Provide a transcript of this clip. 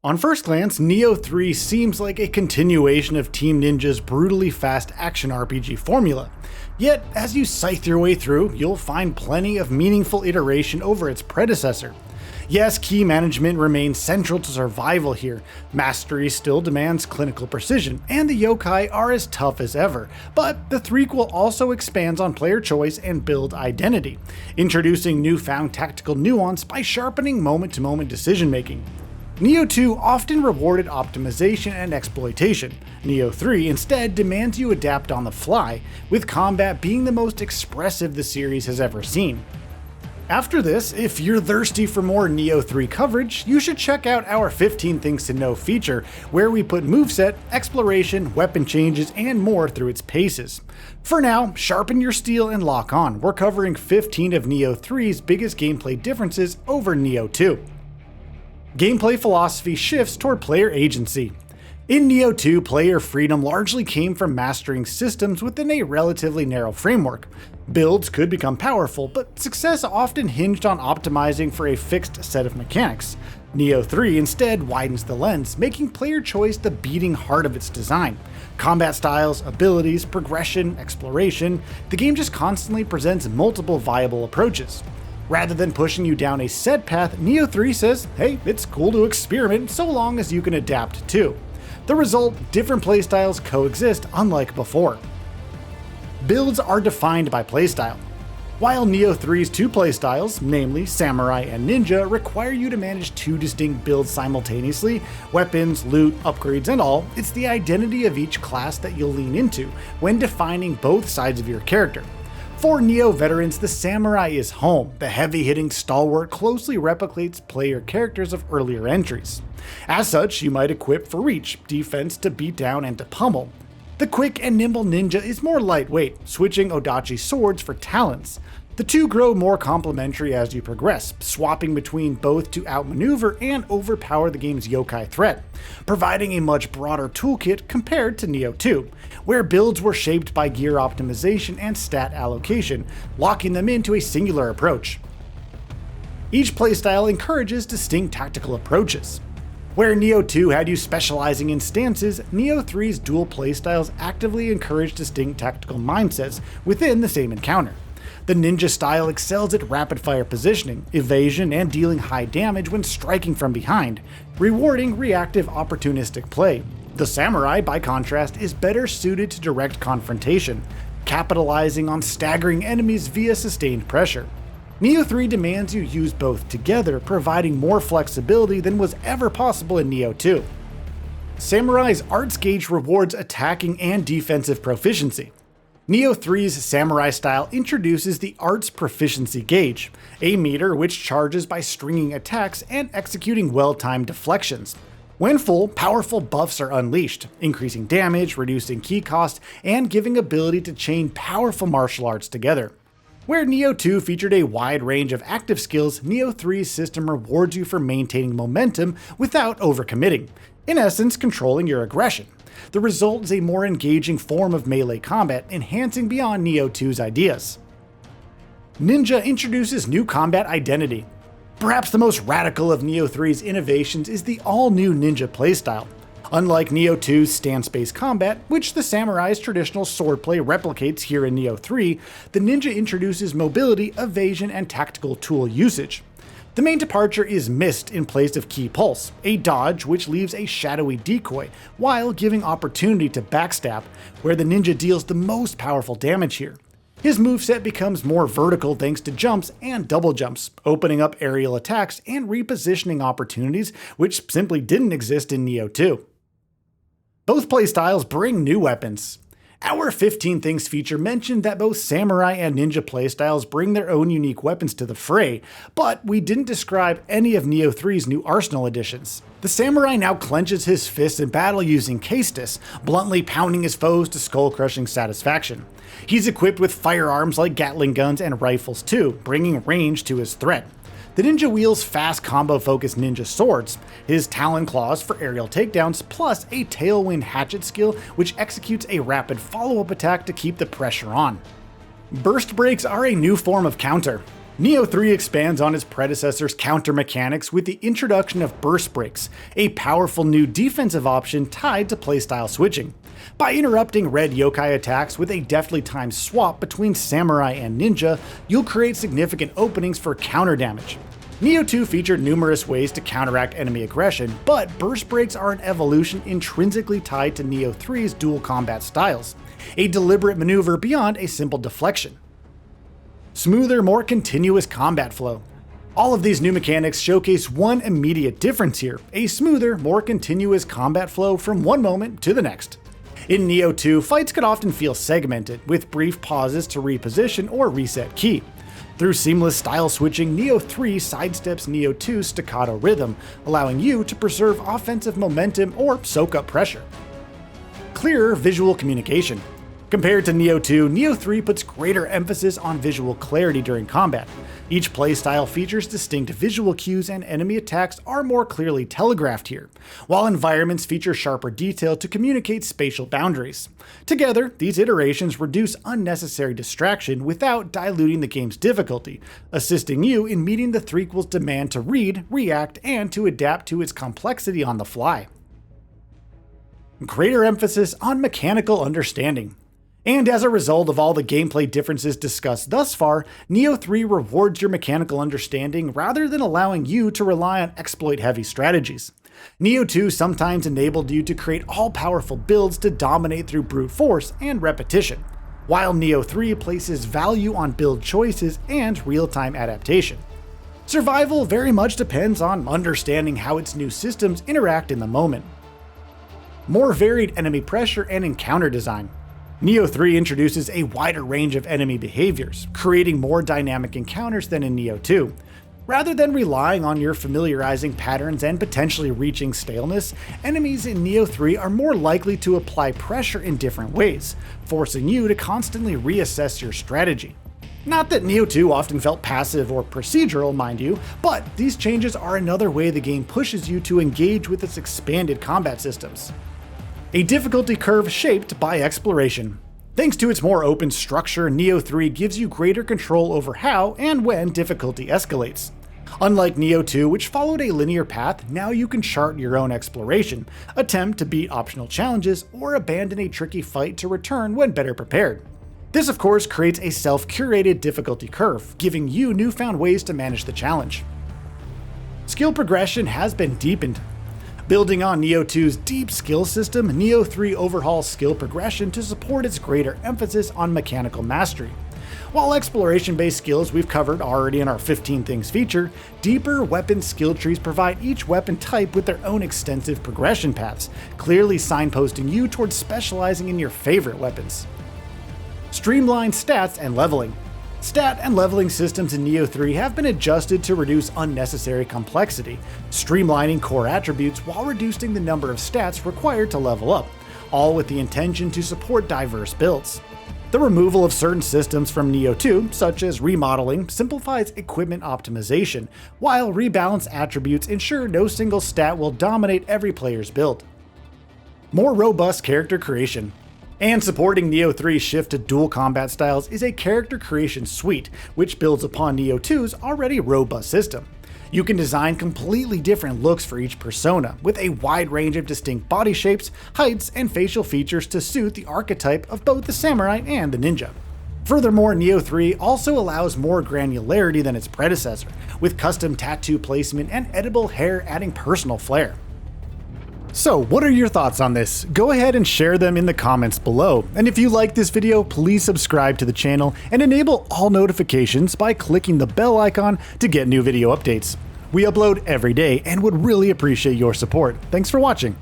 On first glance, Nioh 3 seems like a continuation of Team Ninja's brutally fast action RPG formula. Yet, as you scythe your way through, you'll find plenty of meaningful iteration over its predecessor. Yes, key management remains central to survival here, mastery still demands clinical precision, and the yokai are as tough as ever, but the threequel also expands on player choice and build identity, introducing newfound tactical nuance by sharpening moment-to-moment decision-making. Nioh 2 often rewarded optimization and exploitation. Nioh 3 instead demands you adapt on the fly, with combat being the most expressive the series has ever seen. After this, if you're thirsty for more Nioh 3 coverage, you should check out our 15 Things to Know feature, where we put moveset, exploration, weapon changes, and more through its paces. For now, sharpen your steel and lock on. We're covering 15 of Nioh 3's biggest gameplay differences over Nioh 2. Gameplay philosophy shifts toward player agency. In Nioh 2, player freedom largely came from mastering systems within a relatively narrow framework. Builds could become powerful, but success often hinged on optimizing for a fixed set of mechanics. Nioh 3 instead widens the lens, making player choice the beating heart of its design. Combat styles, abilities, progression, exploration, the game just constantly presents multiple viable approaches. Rather than pushing you down a set path, Nioh 3 says, hey, it's cool to experiment so long as you can adapt too. The result, different playstyles coexist unlike before. Builds are defined by playstyle. While Nioh 3's two playstyles, namely Samurai and Ninja, require you to manage two distinct builds simultaneously, weapons, loot, upgrades, and all, it's the identity of each class that you'll lean into when defining both sides of your character. For Nioh veterans, the Samurai is home. The heavy-hitting stalwart closely replicates player characters of earlier entries. As such, you might equip for reach, defense to beat down and to pummel. The quick and nimble ninja is more lightweight, switching Odachi swords for talents. The two grow more complementary as you progress, swapping between both to outmaneuver and overpower the game's yokai threat, providing a much broader toolkit compared to Nioh 2, where builds were shaped by gear optimization and stat allocation, locking them into a singular approach. Each playstyle encourages distinct tactical approaches. Where Nioh 2 had you specializing in stances, Nioh 3's dual playstyles actively encourage distinct tactical mindsets within the same encounter. The ninja style excels at rapid-fire positioning, evasion, and dealing high damage when striking from behind, rewarding reactive opportunistic play. The samurai, by contrast, is better suited to direct confrontation, capitalizing on staggering enemies via sustained pressure. Nioh 3 demands you use both together, providing more flexibility than was ever possible in Nioh 2. Samurai's arts gauge rewards attacking and defensive proficiency. Nioh 3's Samurai style introduces the Arts Proficiency Gauge, a meter which charges by stringing attacks and executing well-timed deflections. When full, powerful buffs are unleashed, increasing damage, reducing key cost, and giving ability to chain powerful martial arts together. Where Nioh 2 featured a wide range of active skills, Nioh 3's system rewards you for maintaining momentum without overcommitting, in essence controlling your aggression. The result is a more engaging form of melee combat, enhancing beyond Nioh 2's ideas. Ninja introduces new combat identity. Perhaps the most radical of Nioh 3's innovations is the all-new ninja playstyle. Unlike Nioh 2's stance-based combat, which the samurai's traditional swordplay replicates here in Nioh 3, the ninja introduces mobility, evasion, and tactical tool usage. The main departure is Mist in place of Key Pulse, a dodge which leaves a shadowy decoy, while giving opportunity to backstab, where the ninja deals the most powerful damage here. His moveset becomes more vertical thanks to jumps and double jumps, opening up aerial attacks and repositioning opportunities which simply didn't exist in Nioh 2. Both playstyles bring new weapons. Our 15 Things feature mentioned that both Samurai and Ninja playstyles bring their own unique weapons to the fray, but we didn't describe any of Nioh 3's new arsenal additions. The Samurai now clenches his fists in battle using Caestus, bluntly pounding his foes to skull-crushing satisfaction. He's equipped with firearms like Gatling guns and rifles too, bringing range to his threat. The ninja wields fast combo-focused ninja swords, his talon claws for aerial takedowns, plus a tailwind hatchet skill which executes a rapid follow-up attack to keep the pressure on. Burst breaks are a new form of counter. Nioh 3 expands on its predecessor's counter mechanics with the introduction of burst breaks, a powerful new defensive option tied to playstyle switching. By interrupting red yokai attacks with a deftly timed swap between samurai and ninja, you'll create significant openings for counter damage. Nioh 2 featured numerous ways to counteract enemy aggression, but burst breaks are an evolution intrinsically tied to Nioh 3's dual combat styles, a deliberate maneuver beyond a simple deflection. Smoother, more continuous combat flow. All of these new mechanics showcase one immediate difference here, a smoother, more continuous combat flow from one moment to the next. In Nioh 2, fights could often feel segmented, with brief pauses to reposition or reset ki. Through seamless style switching, Nioh 3 sidesteps Nioh 2's staccato rhythm, allowing you to preserve offensive momentum or soak up pressure. Clearer visual communication. Compared to Nioh 2, Nioh 3 puts greater emphasis on visual clarity during combat. Each playstyle features distinct visual cues and enemy attacks are more clearly telegraphed here, while environments feature sharper detail to communicate spatial boundaries. Together, these iterations reduce unnecessary distraction without diluting the game's difficulty, assisting you in meeting the threequel's demand to read, react, and to adapt to its complexity on the fly. Greater emphasis on mechanical understanding. And as a result of all the gameplay differences discussed thus far, Nioh 3 rewards your mechanical understanding rather than allowing you to rely on exploit-heavy strategies. Nioh 2 sometimes enabled you to create all-powerful builds to dominate through brute force and repetition, while Nioh 3 places value on build choices and real-time adaptation. Survival very much depends on understanding how its new systems interact in the moment. More varied enemy pressure and encounter design. Nioh 3 introduces a wider range of enemy behaviors, creating more dynamic encounters than in Nioh 2. Rather than relying on your familiarizing patterns and potentially reaching staleness, enemies in Nioh 3 are more likely to apply pressure in different ways, forcing you to constantly reassess your strategy. Not that Nioh 2 often felt passive or procedural, mind you, but these changes are another way the game pushes you to engage with its expanded combat systems. A difficulty curve shaped by exploration. Thanks to its more open structure, Nioh 3 gives you greater control over how and when difficulty escalates. Unlike Nioh 2, which followed a linear path, now you can chart your own exploration, attempt to beat optional challenges, or abandon a tricky fight to return when better prepared. This of course creates a self-curated difficulty curve, giving you newfound ways to manage the challenge. Skill progression has been deepened. Building on Nioh 2's deep skill system, Nioh 3 overhauls skill progression to support its greater emphasis on mechanical mastery. While exploration-based skills we've covered already in our 15 Things feature, deeper weapon skill trees provide each weapon type with their own extensive progression paths, clearly signposting you towards specializing in your favorite weapons. Streamlined stats and leveling. Stat and leveling systems in Nioh 3 have been adjusted to reduce unnecessary complexity, streamlining core attributes while reducing the number of stats required to level up, all with the intention to support diverse builds. The removal of certain systems from Nioh 2, such as remodeling, simplifies equipment optimization, while rebalanced attributes ensure no single stat will dominate every player's build. More robust character creation. And supporting Nioh 3's shift to dual combat styles is a character creation suite, which builds upon Nioh 2's already robust system. You can design completely different looks for each persona, with a wide range of distinct body shapes, heights, and facial features to suit the archetype of both the samurai and the ninja. Furthermore, Nioh 3 also allows more granularity than its predecessor, with custom tattoo placement and edible hair adding personal flair. So, what are your thoughts on this? Go ahead and share them in the comments below. And if you like this video, please subscribe to the channel and enable all notifications by clicking the bell icon to get new video updates. We upload every day and would really appreciate your support. Thanks for watching.